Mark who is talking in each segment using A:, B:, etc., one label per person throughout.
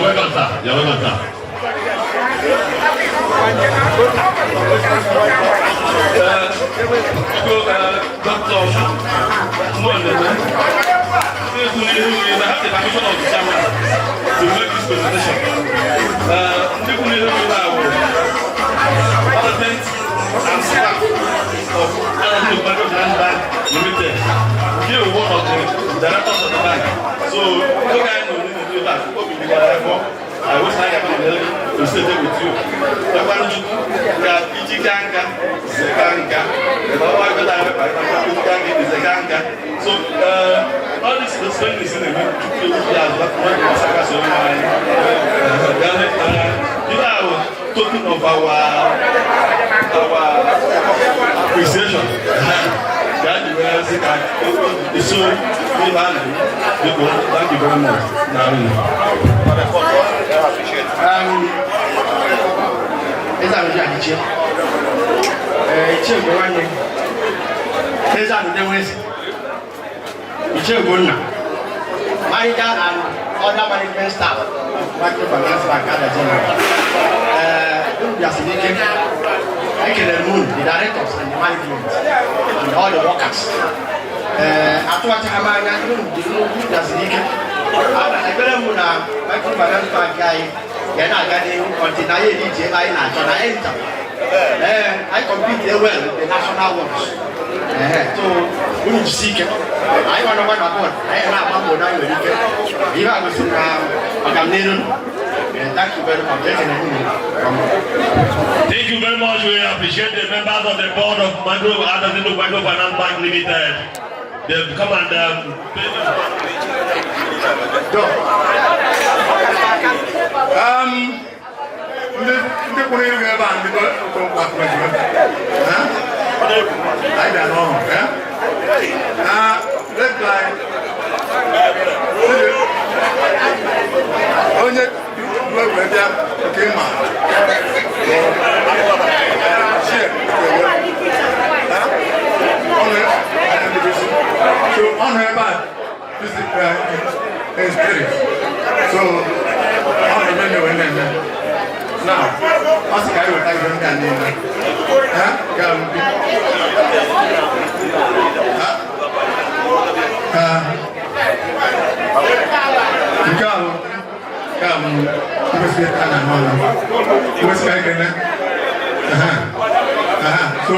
A: welcome, sir. You're welcome, sir. Dr. Muoneme, I have the permission of the chairman to make this presentation. Nnukwu Parliament and staff of Adazi Limited. Here we one of the directors of the bank. So, you guys know this is that. I was like to stay there with you. The one that Ichi Ganga, Zeganga, and all I got Zeganga. So, all this is in the talking of our appreciation. Thank you very much. Other management staff working for us like Adazi. The directors and the management and all the workers. After what I I compete well with the national works. So we need to seek it. I want to work about. I have a more than the weekend. Thank you very much. Thank you very much. We appreciate the members of the board of Adazi Finance Bank Limited. They've come and
B: I don't know. Let's like so on her back, this is spirit. So on the menu now, what's the guy with that young man in there? So,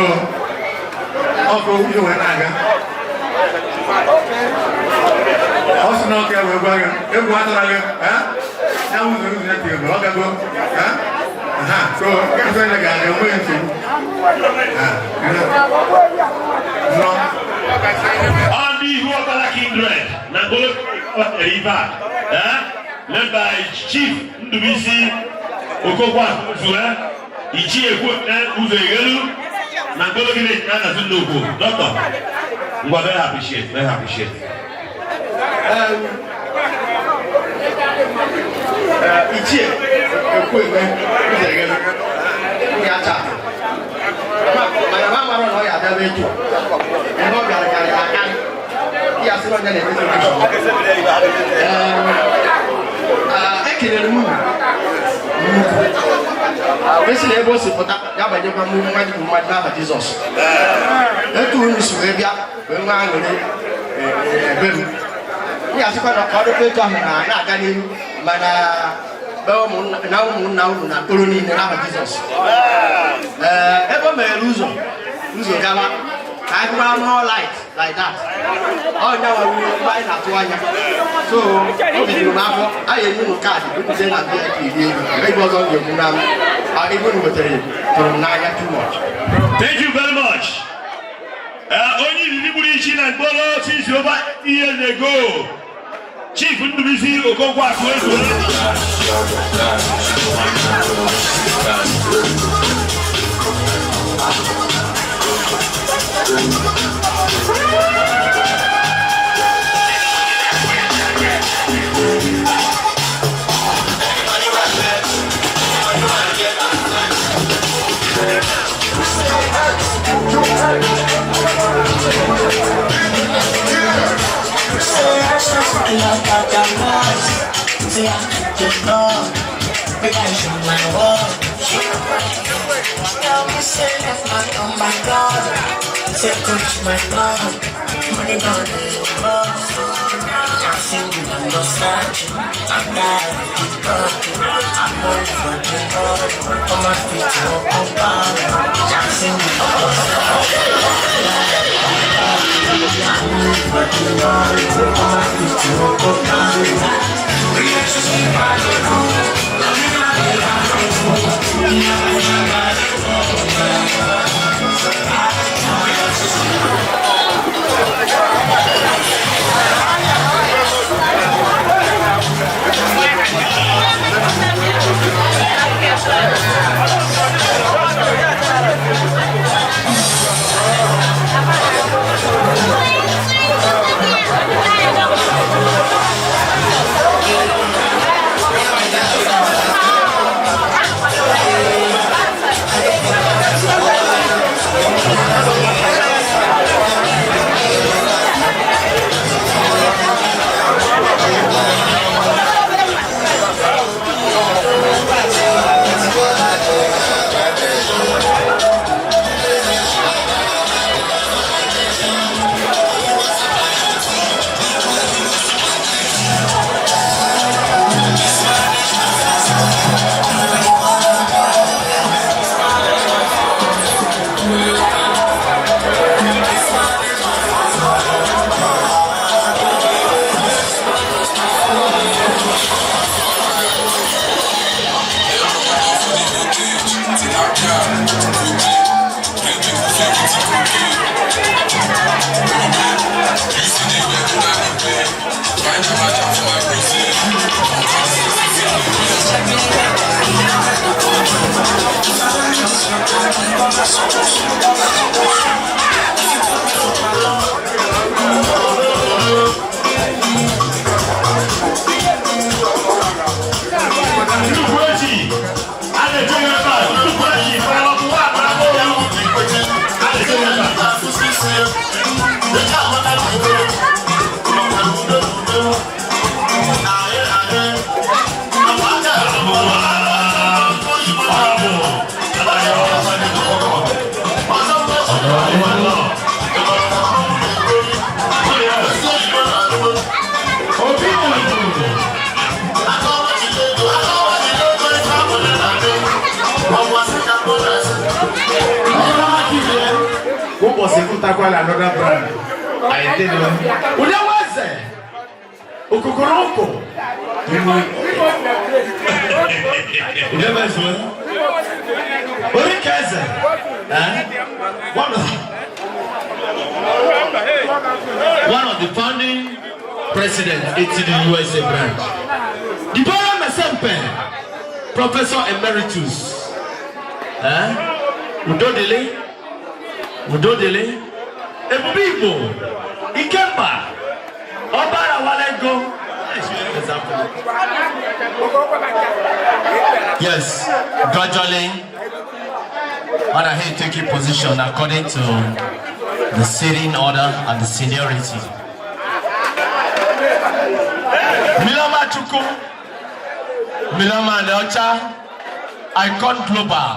B: also you and I. Also, not care we're going. Everyone, now we're going to go. So, I'm going to get away to.
A: On the Huapala Kindred, Nangolo River, led by Chief Ndubisi Okokwa Zue, Ichi Uzegelu, Nangolo Village, Nnukwu. Doctor, we are very appreciate.
B: Ichi Uzegelu, Yata. My mama don't know that way too. And not that he has not done anything. This is able to put up by the movement to my father Jesus. That two is Arabia, when I will. Yes, if I don't call the paper, I'm not getting now, Colony in the Jesus. Ever may lose Gala. I have more light like that. Oh, now I will buy that one. So, I am in the card. You could say that it was on your program. I even with it from Naya too much.
A: Thank you very much. Only the Ichi and Bolo since over 8 years ago. Chief Ndubisi Okokwa
C: I love that.
B: Another brand. I did know. What was it? Okukoroko. Never saw. What is it? One of the founding presidents, Ichi the USA branch. The Bora Mesempe, Professor Emeritus. Udodele. People, Ikemba, Obara Walego. Yes, gradually, when I hate taking position according to the sitting order and the seniority. Milama Chuku, Milama Leocha, Icon Global.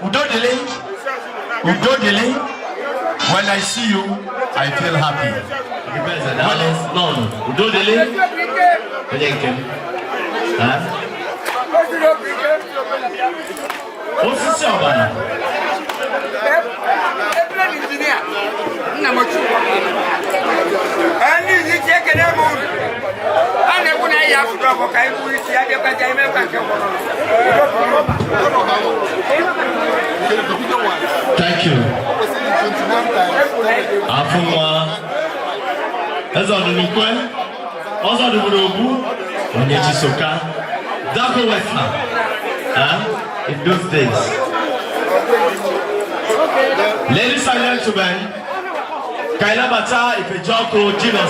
B: Udodele. When I see you, I feel happy. No. Udodele. What's the job? Thank you. Afumwa. That's all the Nnukwu. Also the Burobu. Onyechi Soka. Dr. Westman. In those days. Ladies and gentlemen, Kaila Bata, if a Joko, Gino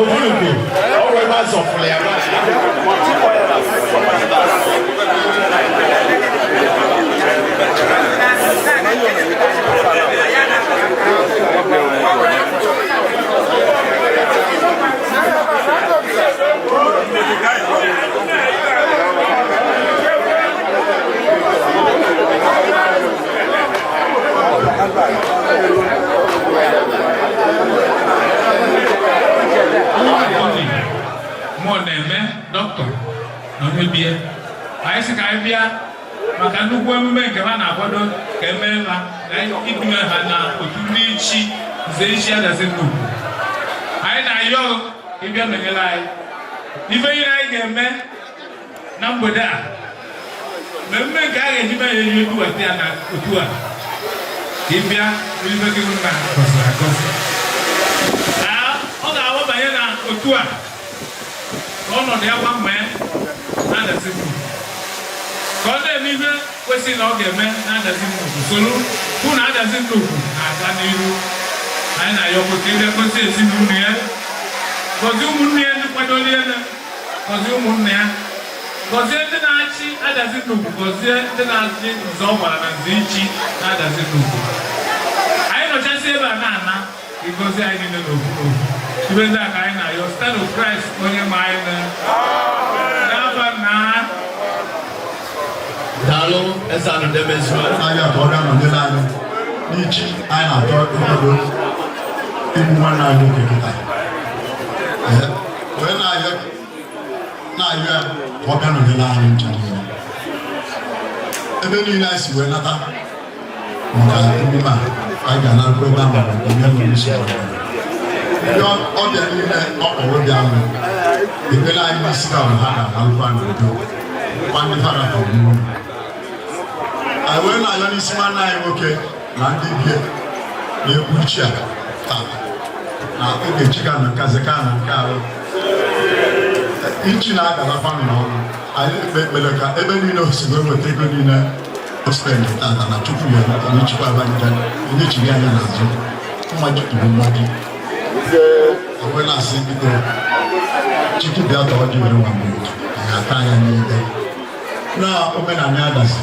B: Nnukwu. All members of
C: Muoneme, Dr. Anthony anyị sị ka anyị bịa maka nnukwu emume nke ha na-akwado ka emee ha na ibunye ha na otu ndị Ichi nze Ichi Adazi Nnukwu. Anyị na-ayọ ịbịa nọnyere anyị ife ihe anyị ga-eme na mgbede a mmemme nke a ga-eji mee ya eji eduwata ya na otu a ịbịa ife gị na gọziri agọzi. Ọ ga-awabanye na otu a ọnọdụ ya gwa mma ya na Adazi Nnukwu ka ọ na-eme ihe kwesịrị na ọ ga-eme na Adazi Nnukwu soro hụ na Adazi Nnukwu na-aga n'ihu. Anyị na-ayọkwa ka ebe gosi ezinụlọ ya, gọzie ụmụnne ya ndị kwadoro ya, gọzie ụmụnne ya, gọzie ndị na-achị Adazi Nnukwu, gọzie ndị na-achị nze ọ gwara na nze Ichi na Adazi Nnukwu. Anyị nọchasị ebe a na-ana ịgọzi anyị niile n'ofu ibe ndị a ka anyị na-ayọ site na Kraịst onye ma anyị n'afa na
B: daalụ eze anụ demezuo
D: anyị abụọ ga-anọnyere anyị n'Ichi anyị na-achọ ịkwado igbu nwanne anyị nwoke kịta wee na-ayọ ya ka ọ bịa nọnyere anyị ncha niile ebe niile anyị si wee nata maka emume a anyị ga-anarụkwa ebe ahụ maka ihe nọ n'isi ndị ọbịa niile ọ kpọrọ bịa ahụ ekpere anyị n'isi ka ha ga-arụkwa n'udo kwa ndị fara ka ọmụmụ anyị wee na-ayọ n'isi nwanne anyị nwoke na ndị bie na-ekwu Ichi a taa na oge ka na nkazi ka na nke ahụ Ichi na-agalakwa n'ọnụ anyị ekpere ka ebe niile osigbo weta ego niile ospendị tata na Chukwu ya na Ichikwa abanyịga onye chiri anya n'azụ mmaji turu mmaji wee na-asị bido Chukwu bịa tọọ dị were nwa mgbe anyị ata anya niile na omenala Adazi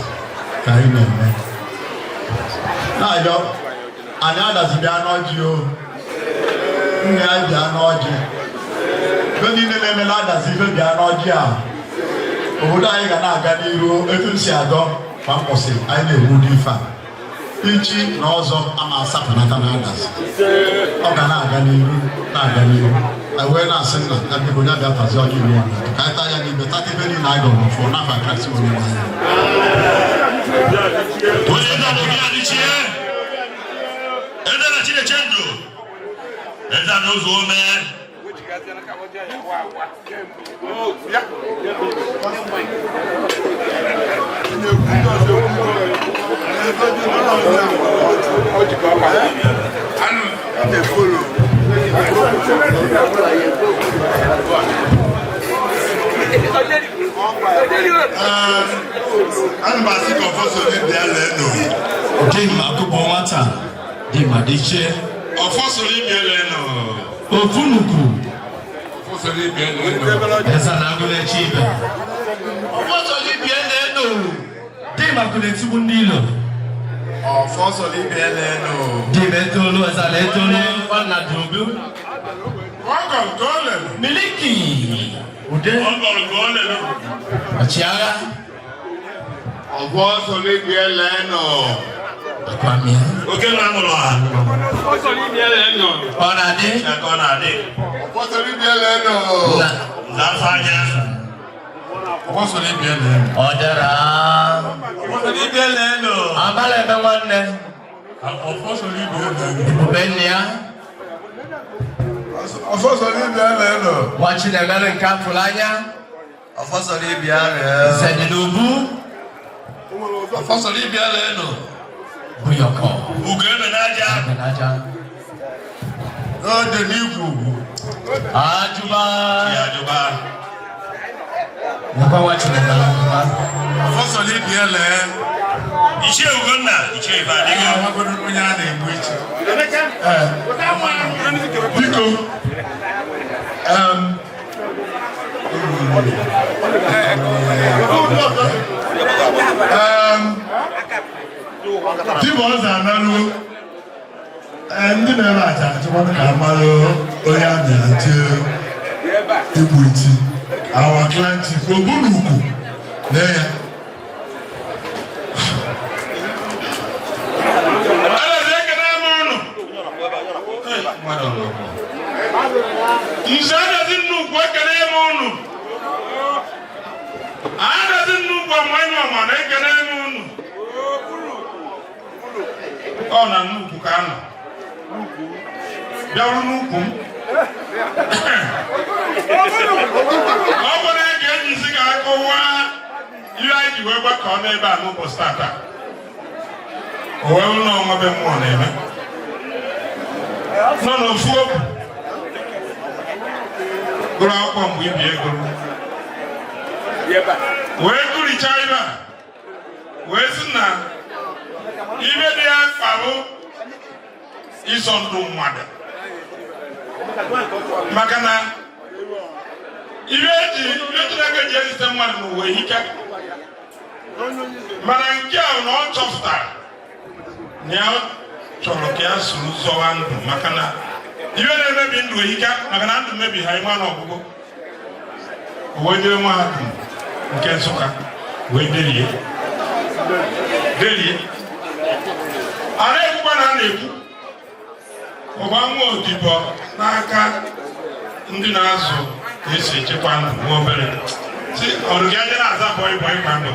D: ka anyị na-eme na-ayọ anyị Adazi bịa n'ọjị o nne anyị bịa n'ọjị ebe niile na-emela Adazi ife bịa n'ọjị a obodo anyị ga na-aga n'iru etu m si agọ ma mkpọsị anyị na-egbu ụdị ife a Ichi na ọzọ ama asapụnata na Adazi ọ ga na-aga n'iru na-aga n'iru anyị wee na-asị nna ya biko ya bịa tazi ọjị iwu ka anyị taa ya n'ibe tata ebe niile anyị gọrọ fọ n'afọ Kraịst onye nwe anyị.
E: Onye na-abụghị ya dịchie ede na Chineke ndụ eze n'ụzọ ome
A: ana m asị ka ọfọsọ bịa lee n'oyi
B: dị mma akụkọ nwata dị mma dịchie
A: ọfọsọ bịa lee n'oyi
B: ofu Nnukwu
A: ọfọsọ bịa lee n'oyi
B: eze na agụlechi ibe ọfọsọ bịa lee n'oyi dị mma kụletigbu ndị ilo
A: ọfọsọ bịa lee n'oyi
B: dị mma etolu eze na etolu nwanna dị obi
A: ọgọm ka ọ lere
B: miliki ude
A: ọgọm ka ọ lere
B: ọchịagha
A: ọfọsọ bịa lee n'oyi
B: akwamia
E: oke na amụrụ ha
B: ọ na-adị
E: ka ọ na-adị
A: ọfọsọ bịa lee n'oyi
E: n'afọ anya
A: ọfọsọ bịa lee n'oyi
B: ọ dara
A: ọfọsọ bịa lee n'oyi
B: abala ebe nwanne
A: ọfọsọ bịa lee n'oyi
B: ebube nne ya
A: ọfọsọ bịa lee n'oyi
B: nwachi na-emere nke afụrụ anya
A: ọfọsọ bịa lee
B: sedi n'ubu
A: ọfọsọ bịa lee n'oyi
B: buyọkọ
E: ugo ebe n'aja
B: n'aja
A: ode n'ikwu
B: ajụba
E: ya ajụba
B: nyekwa nwachi na-emere ajụba
A: ọfọsọ bịa lee
E: Ichie Ugonna Ichie ife adịghị
A: ọgwagoro onye a na-egbu echi biko
D: Divorce analu ndị na-ere aja achọkwana ka amalụ onye a na-aje igbu iti our client Nnukwu na ya
A: Nze Adazi Nnukwu ekele m unu. Adazi Nnukwu amanye ọma na ekele m unu. Ọ na Nnukwu ka anọ. Bịarụ Nnukwu m. Ọ bụ na ege ejizi ka akọwa ihe anyị ji wee gbakọọ n'ebe a n'ụbọchị tata. O wee ụlọ ọnwa be mmụọ na-eme. Nọ n'ofu okwu. Gụrụ akwụkwọ mgbe ibi ego wee gụrịchaa ibe a wee sị na ibe dị ya mkpalụ ịzọ ndụ mmadụ maka na ibe Chineke ji ezite mmadụ n'ụwa ehike mana nke ahụ na ọ chọpụtara na ya chọrọ ka ya soro zọwa ndụ maka na ibe na-emebi ndụ ehike maka na ndụ mebi ha ịma na ọgwụgwụ wee jere mahadum nke Nsụka wee delie a na-ekwukwa na a na-ekwu ọgba nwa odibo n'aka ndị na-azụ ka esi echekwa ndụ nwa obere si ọrụ gị adị na-aza bọị ka ndụ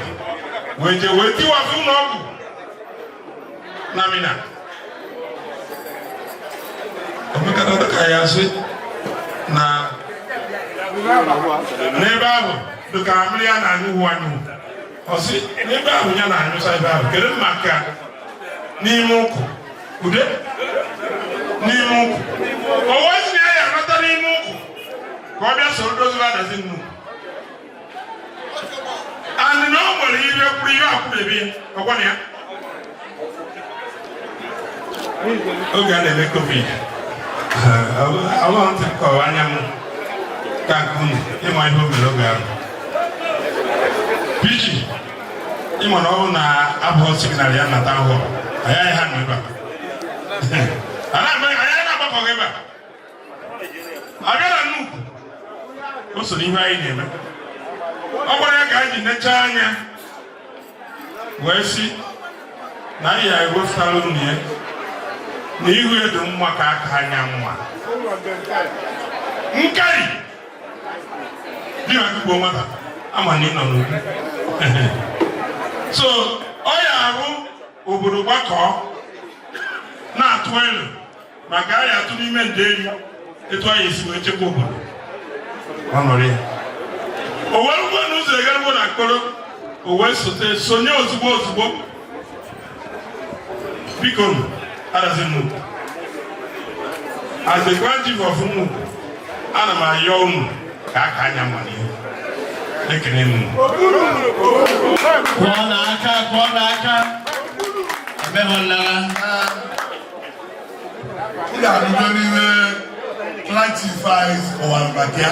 A: wee jee wee tiwafụ n'ọgwụ na Mina omekata dịka ya sị na n'ebe ahụ dịka mmiri ya na-anyụ anyụ ọ sị n'ebe ahụ ya na-anyụsa ebe ahụ kedu maka n'ime ụkwụ ude n'ime ụkwụ owe si na ya anọta n'ime ụkwụ ka ọ bịa soro doziri Adazi Nnukwu andị na o nwere ihe kwuru ihe akwụbebi ọgwa na ya oge a na-eme COVID ọlọ́run ti kọ̀ wáyé mú kankun ịma ihe o mere oge ahụ Ichi ịma na ọ bụ na abụọ signal ya nata ahụ ayaghị ha n'ebe a ayaghị na-agbakọghị ebe a abịa na Nnukwu o so n'ihe anyị na-eme ọ gwara ya ka anyị ji nechaa anya wee si na anyị ya ewefutara unu ya na ihu edo mma ka aka anya mma nkari dị na akụkọ nwata ama na ị nọ n'ugwu so ọ ya arụ obodo gbakọọ na-atụ elu maka anyị atụ n'ime nderi etu anyị esi wee chekwa obodo ọ nọrọ ya o wee ngwa n'ụzọ egarugbo na mkpọrọ o wee sonye ozugbo biko Adazi Nnukwu as the grand chief of Nnukwu ana m ayọ unu ka aka anya mma n'ihu ekene m
B: kwụọ n'aka emeghọla
D: ị ga-arụgo n'ime classifies ụwa maka ya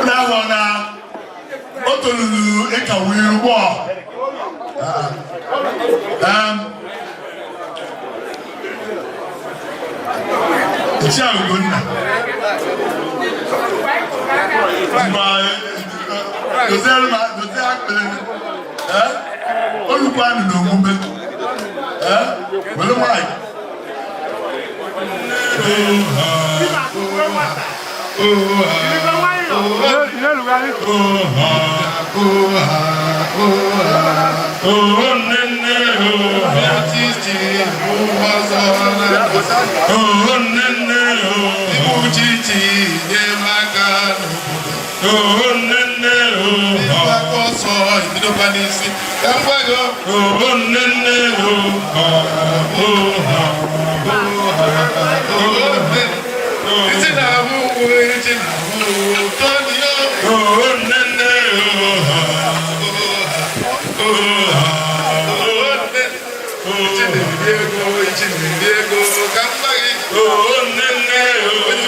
D: na-ahụ na o toluru ịkawa iru gbọọ Ichi Ugonna dozie akpịrị olukwu anụ n'omume were nwanyị
F: Ichi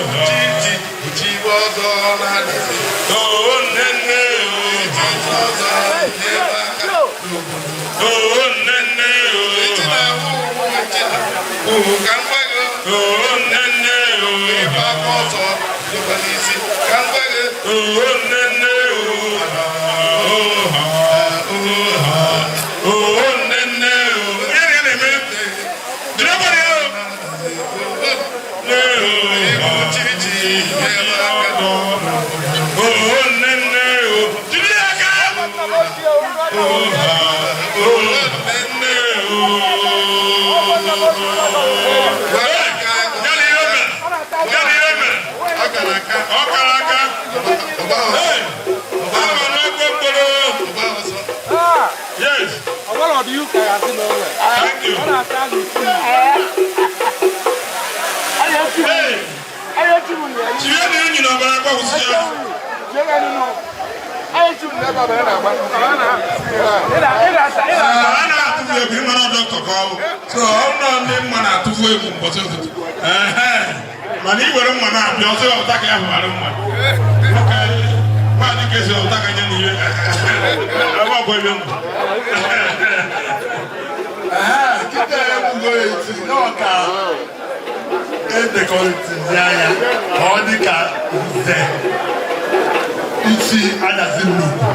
D: Ichi Adazi Nnukwu.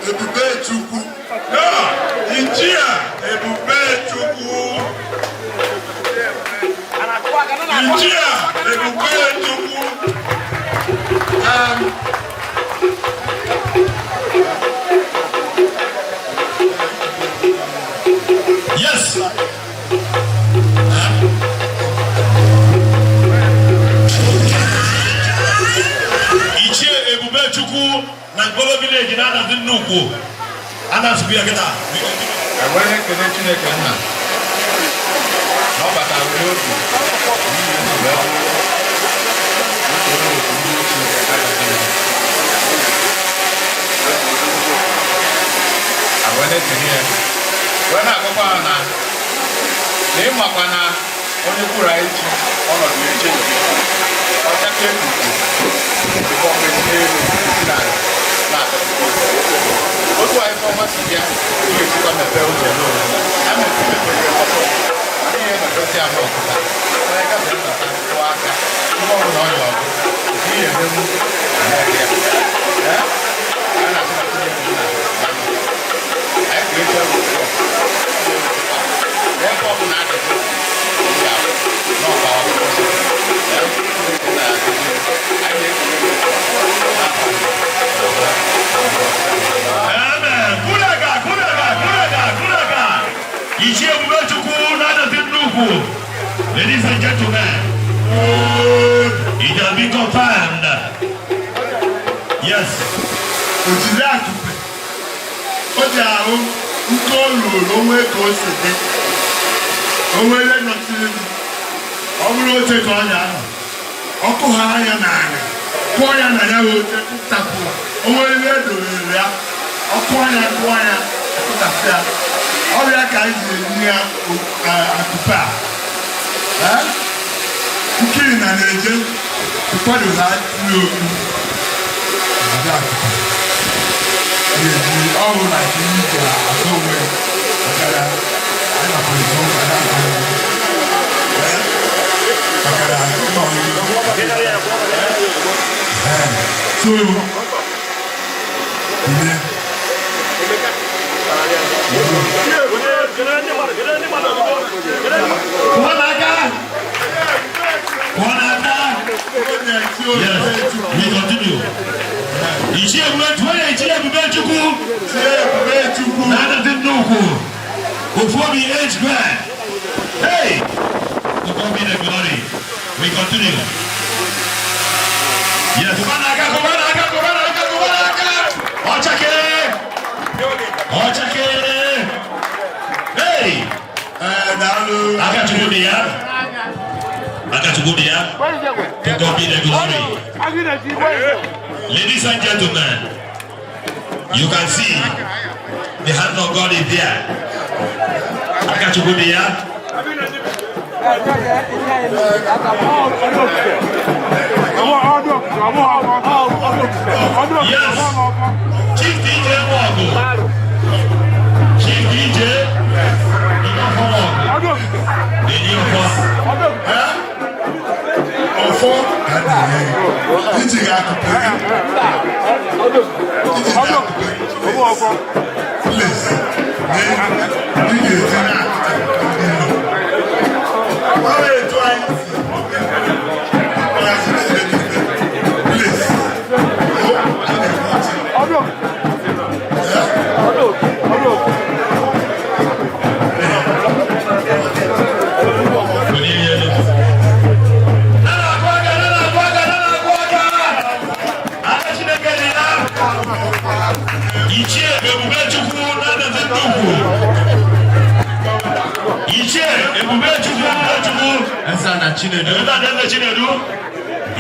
D: Ebube Chukwu. Ichi Ebube Chukwu. Ichi Ebube Chukwu.
E: Yes. Ichi Ebube Chukwu na Gbolo village na Adazi Nnukwu. Adazi bi agita.
C: Ewele kene Chineke nna. Na ọbata wuri otu. Ewele kene ya. Wee na-agụkwa na ịmakwa na onye kwuru anyị chi ọnọdụ eche ọchaka ekuku otu anyị fọma si bịa ihe esikwa mepee ụzọ n'ụlọ ya mepere ihe na-edozi ama ọkụta onye gafe mbata kwụọ aka mgbe ọrụ na ọnya ọgụ ihe emewu ya a na-asị na tinye bụ na anyị ga-eche ebe ọ bụla adịghị n'ọba ọkụkọ
E: Ichi Ebube Chukwu na Adazi Nnukwu. Ladies and gentlemen, it has been confirmed. Yes.
D: Ojiri akụpe. O ji ahụ nke olu onwe ka o si dị. Onwere nọtiri m. Ọ bụrụ oche ka ọ na-anọ. Ọkụ ha anya n'ala. Kụọ ya na ya oche tapụ. Onwere ihe edorere ya. Ọkụ anya kụọ ya akụtapụ ya. Ọrịa ka anyị ji enye ya akụpe a. Nkiri na na-eje ụfọdụ ha tiri okwu. Ojiri akụpe. Ọrụ na nke ndị ji azụ onwe makara anyị nakwa ezo nkada makara ụlọ so ile
E: Yes, we continue. Ichi Ebube Chukwu na Adazi Nnukwu. Before we age grant. Hey! To God be the glory. We continue. Yes. Ochake! Hey! I got to go there. To God be the glory. Ladies and gentlemen, you can see the hand of God is there. I got to go there. Yes, Chief DJ Wago. Ichi ebube Chukwu na-adazi Nnukwu. Ichi ebube Chukwu
B: Esa na Chinedu.
E: na-adazi Chinedu.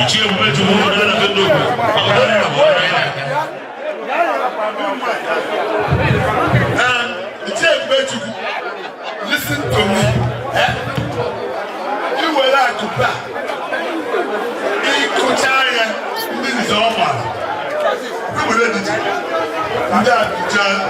E: Ichi ebube Chukwu na-adazi Nnukwu.
F: Ichi ebube Chukwu, listen to me. You will like to back. Ikuchaya, this is all one. We will let it. That just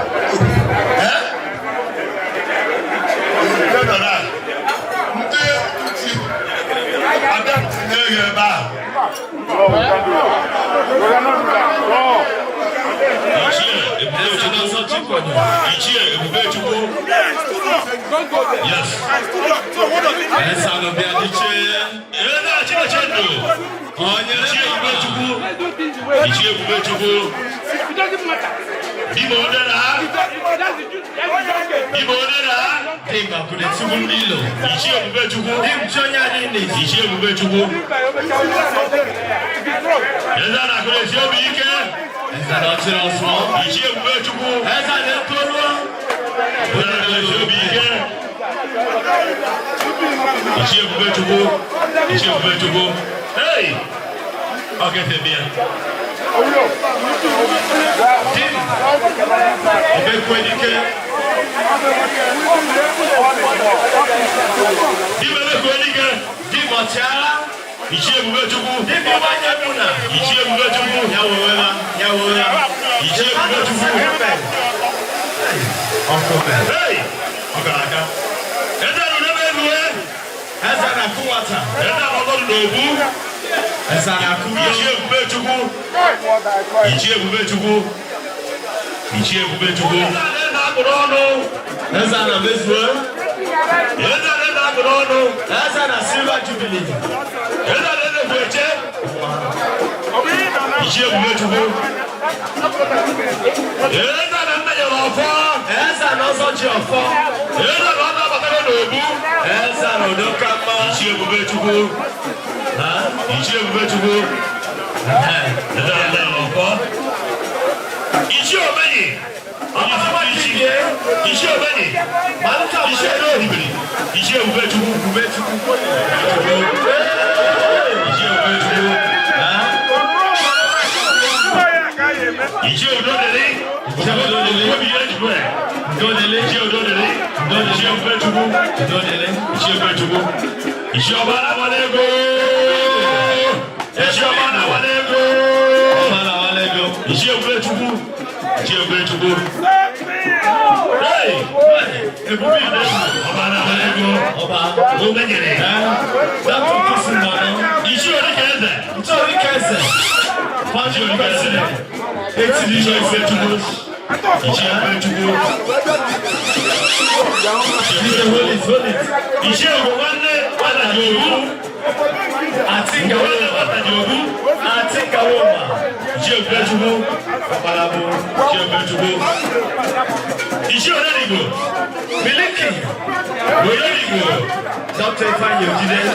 E: Yes. Hey! Okay, c'est bien. Tim, on fait quoi dire que? Dis-moi le quoi dire que? Dis-moi tiens. Ichi ebube Chukwu. Dis-moi wanyamuna. Ichi ebube Chukwu. Yawola. Ichi ebube Chukwu. Hey! Ogaraka. Eda no na beluwe. Eza na kuwata. Eda no no n'obu. Eza na kuyo. Ichi ebube Chukwu. Ichi ebube Chukwu. Ichi ebube Chukwu. Eza na akụrọnụ. Eza na mezuo. Eza na akụrọnụ. Eza na silver jubilee. Eza na ekweche. Ichi ebube Chukwu. Eza na nna ya ọfọ. Eza na ọzọ ji ọfọ. Eza na ọ na-abatara n'obu. Eza na odokama. Ichi ebube Chukwu. Ichi ebube Chukwu. Eza na nna ya ọfọ. Ichi obenyi. Ichi obenyi. Ichi elohibiri. Ichi ebube Chukwu. Ichi ebube Chukwu. Ichi ododere. Ichi ododere. Obi yere jùlọ ẹ̀. Ododere. Ichi ododere. Ichi ebube Chukwu. Ododere. Ichi ebube Chukwu. Ichi ọba na-awale ego. Ichi ọba na-awale ego. Ọba na-awale ego. Ichi ebube Chukwu. Ichi ebube Chukwu. Hey! Ebube Inesu. Ọba na-awale ego. Ọba. Omenyere. Dapò kusi nọ. Ichi orikeze. Ichi orikeze. Ichi orikeze. Etiri Ichi ebube Chukwu. Ichi ebube Chukwu. Ichi ebube nwanne Adazi Ogu. Adazi Ogu. Ichi ebube Chukwu. Ọbalabo. Ichi ebube Chukwu. Ichi Odenigbo. Miliki. Odenigbo. Dr. Anthony Muoneme.